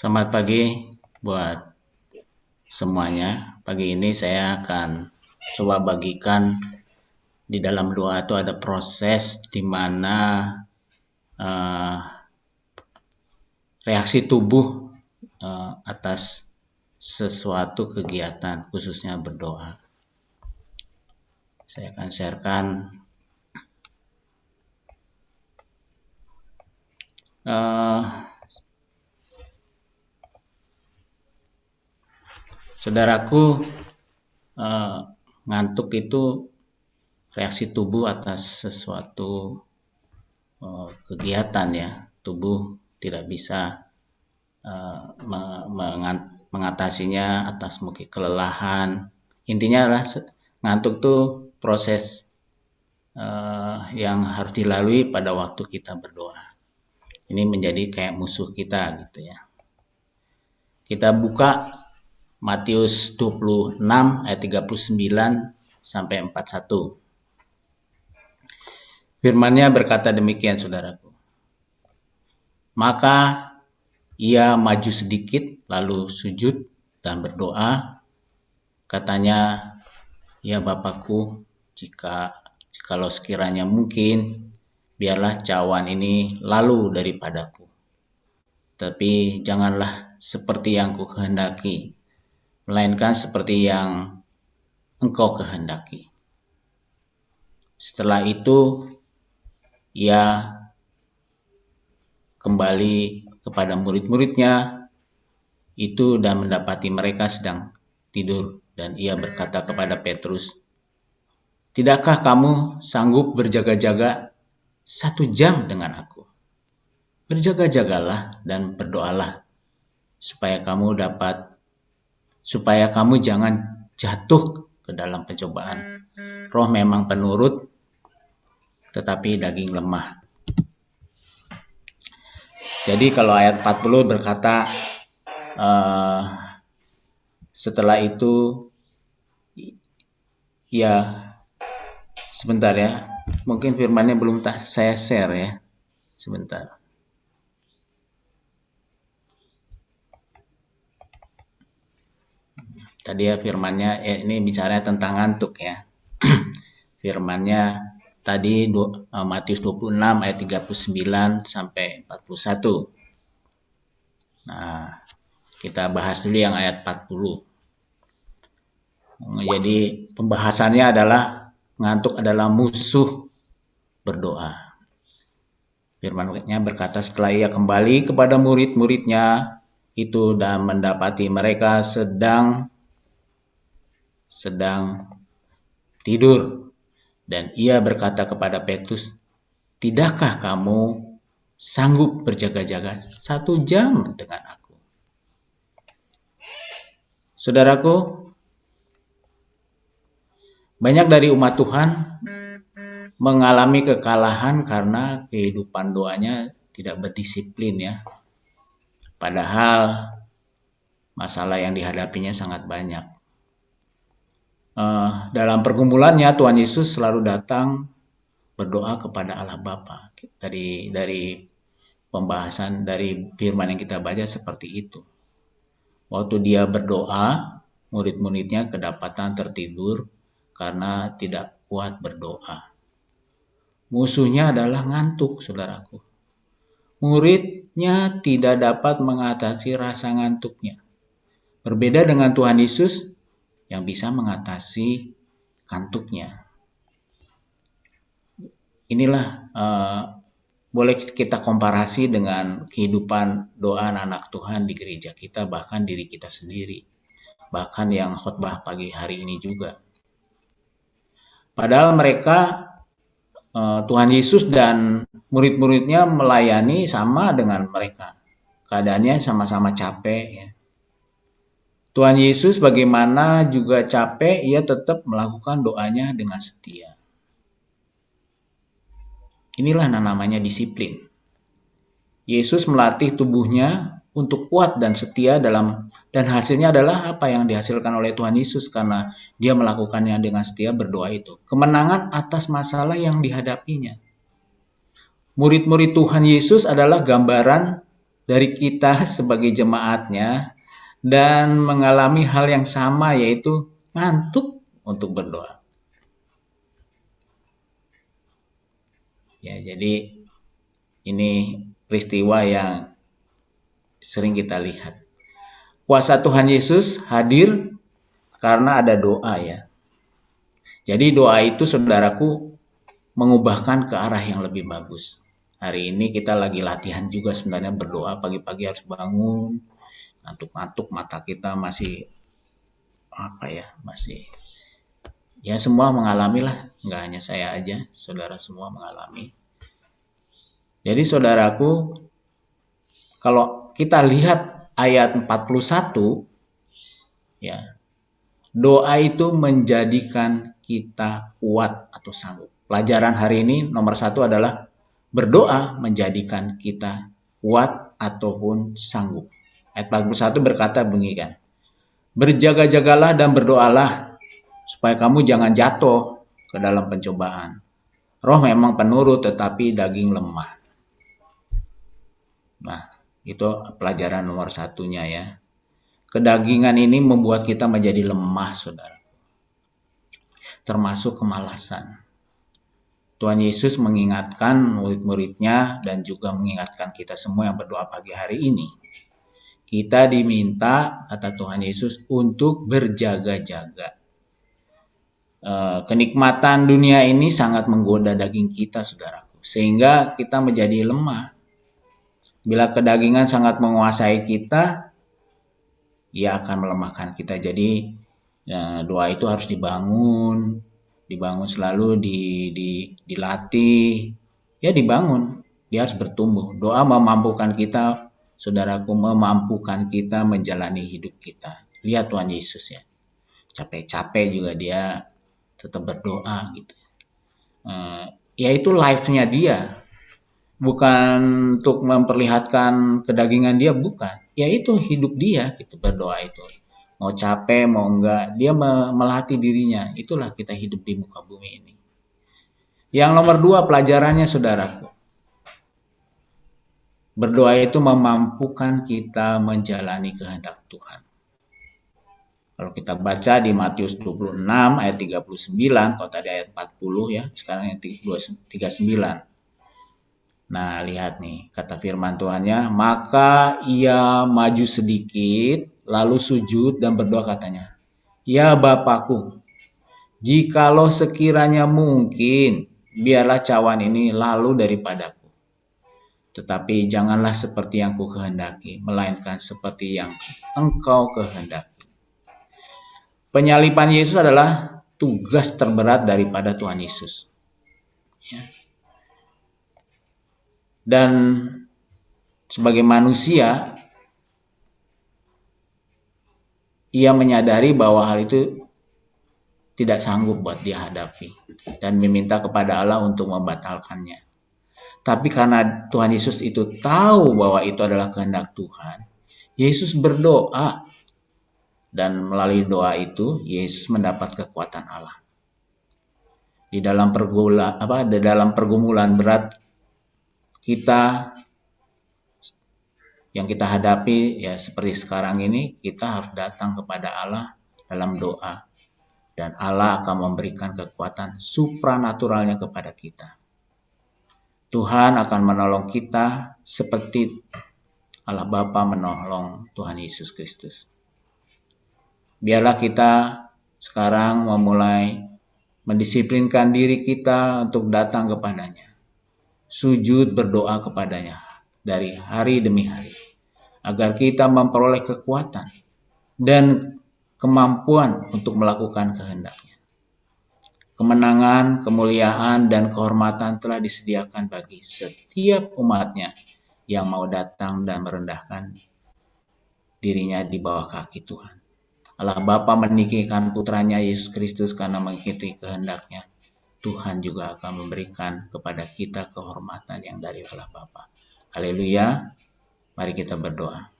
Selamat pagi buat semuanya. Pagi ini saya akan coba bagikan di dalam doa itu ada proses di mana reaksi tubuh atas sesuatu kegiatan, khususnya berdoa. Saya akan sharekan saudaraku, ngantuk itu reaksi tubuh atas sesuatu kegiatan ya. Tubuh tidak bisa mengatasinya atas mungkin kelelahan. Intinya adalah ngantuk tuh proses yang harus dilalui pada waktu kita berdoa. Ini menjadi kayak musuh kita gitu ya. Kita buka Matius 26 ayat 39 sampai 41. Firman-Nya berkata demikian, saudaraku. Maka ia maju sedikit lalu sujud dan berdoa. Katanya, ya Bapakku, jikalau sekiranya mungkin, biarlah cawan ini lalu daripadaku. Tapi janganlah seperti yang ku kehendaki, melainkan seperti yang Engkau kehendaki. Setelah itu, ia kembali kepada murid-muridnya itu dan mendapati mereka sedang tidur. Dan ia berkata kepada Petrus, "Tidakkah kamu sanggup berjaga-jaga 1 jam dengan aku? Berjaga-jagalah dan berdoalah, supaya kamu jangan jatuh ke dalam pencobaan. Roh memang penurut, tetapi daging lemah." Jadi kalau ayat 40 berkata, setelah itu, ya sebentar ya, mungkin firmannya belum saya share ya, sebentar. Tadi ya firmannya, ini bicara tentang ngantuk ya. Firmannya tadi Matius 26 ayat 39 sampai 41. Nah, kita bahas dulu yang ayat 40. Jadi pembahasannya adalah ngantuk adalah musuh berdoa. Firman-Nya berkata, setelah ia kembali kepada murid-muridnya itu dan mendapati mereka sedang tidur. Dan ia berkata kepada Petrus, "Tidakkah kamu sanggup berjaga-jaga 1 jam dengan aku?" Saudaraku, banyak dari umat Tuhan mengalami kekalahan karena kehidupan doanya tidak berdisiplin ya. Padahal masalah yang dihadapinya sangat banyak. Dalam pergumulannya Tuhan Yesus selalu datang berdoa kepada Allah Bapa. Dari pembahasan dari firman yang kita baca seperti itu. Waktu dia berdoa, murid-muridnya kedapatan tertidur karena tidak kuat berdoa. Musuhnya adalah ngantuk, saudaraku. Muridnya tidak dapat mengatasi rasa ngantuknya. Berbeda dengan Tuhan Yesus yang bisa mengatasi kantuknya. Inilah boleh kita komparasi dengan kehidupan doa anak Tuhan di gereja kita, bahkan diri kita sendiri. Bahkan yang khotbah pagi hari ini juga. Padahal mereka, Tuhan Yesus dan murid-muridnya melayani sama dengan mereka. Keadaannya sama-sama capek ya. Tuhan Yesus bagaimana juga capek, ia tetap melakukan doanya dengan setia. Inilah namanya disiplin. Yesus melatih tubuhnya untuk kuat dan setia dan hasilnya adalah apa yang dihasilkan oleh Tuhan Yesus karena dia melakukannya dengan setia berdoa itu. Kemenangan atas masalah yang dihadapinya. Murid-murid Tuhan Yesus adalah gambaran dari kita sebagai jemaatnya dan mengalami hal yang sama, yaitu ngantuk untuk berdoa. Ya, jadi ini peristiwa yang sering kita lihat. Kuasa Tuhan Yesus hadir karena ada doa ya. Jadi doa itu, saudaraku, mengubahkan ke arah yang lebih bagus. Hari ini kita lagi latihan juga sebenarnya berdoa, pagi-pagi harus bangun, ngantuk-ngantuk, mata kita masih masih ya, semua mengalami lah, nggak hanya saya aja, saudara semua mengalami. Jadi saudaraku, kalau kita lihat ayat 41 ya, doa itu menjadikan kita kuat atau sanggup. Pelajaran hari ini nomor 1 adalah berdoa menjadikan kita kuat ataupun sanggup. Ayat 41 berkata begini, berjaga-jagalah dan berdoalah supaya kamu jangan jatuh ke dalam pencobaan. Roh memang penurut tetapi daging lemah. Nah, itu pelajaran nomor 1-nya ya. Kedagingan ini membuat kita menjadi lemah, saudara. Termasuk kemalasan. Tuhan Yesus mengingatkan murid-muridnya dan juga mengingatkan kita semua yang berdoa pagi hari ini. Kita diminta, kata Tuhan Yesus, untuk berjaga-jaga. Kenikmatan dunia ini sangat menggoda daging kita, saudaraku. Sehingga kita menjadi lemah. Bila kedagingan sangat menguasai kita, ia akan melemahkan kita. Jadi doa itu harus dibangun selalu, dilatih, ya dibangun, dia harus bertumbuh. Doa memampukan kita, saudaraku, memampukan kita menjalani hidup kita. Lihat Tuhan Yesus ya, capek-capek juga dia tetap berdoa gitu. Ya itu life-nya dia, bukan untuk memperlihatkan kedagingan dia, bukan. Ya itu hidup dia gitu, berdoa itu. Mau capek, mau enggak, dia melatih dirinya. Itulah kita hidup di muka bumi ini. Yang nomor 2 pelajarannya, saudaraku. Berdoa itu memampukan kita menjalani kehendak Tuhan. Kalau kita baca di Matius 26 ayat 39, kalau tadi ayat 40 ya, sekarang ayat 39. Nah, lihat nih, kata firman Tuhannya, maka ia maju sedikit, lalu sujud dan berdoa katanya, ya Bapakku, jikalau sekiranya mungkin, biarlah cawan ini lalu daripadaku. Tetapi janganlah seperti yang ku kehendaki, melainkan seperti yang Engkau kehendaki. Penyaliban Yesus adalah tugas terberat daripada Tuhan Yesus. Ya. Dan sebagai manusia, ia menyadari bahwa hal itu tidak sanggup buat dia hadapi dan meminta kepada Allah untuk membatalkannya. Tapi karena Tuhan Yesus itu tahu bahwa itu adalah kehendak Tuhan, Yesus berdoa, dan melalui doa itu Yesus mendapat kekuatan Allah. Di dalam pergumulan berat kita yang kita hadapi ya seperti sekarang ini, kita harus datang kepada Allah dalam doa. Dan Allah akan memberikan kekuatan supranaturalnya kepada kita. Tuhan akan menolong kita seperti Allah Bapa menolong Tuhan Yesus Kristus. Biarlah kita sekarang memulai mendisiplinkan diri kita untuk datang kepadanya. Sujud berdoa kepadanya dari hari demi hari. Agar kita memperoleh kekuatan dan kemampuan untuk melakukan kehendaknya. Kemenangan, kemuliaan, dan kehormatan telah disediakan bagi setiap umatnya yang mau datang dan merendahkan dirinya di bawah kaki Tuhan. Allah Bapa meninggikan putranya Yesus Kristus karena mengikuti kehendaknya. Tuhan juga akan memberikan kepada kita kehormatan yang dari Allah Bapa. Haleluya. Mari kita berdoa.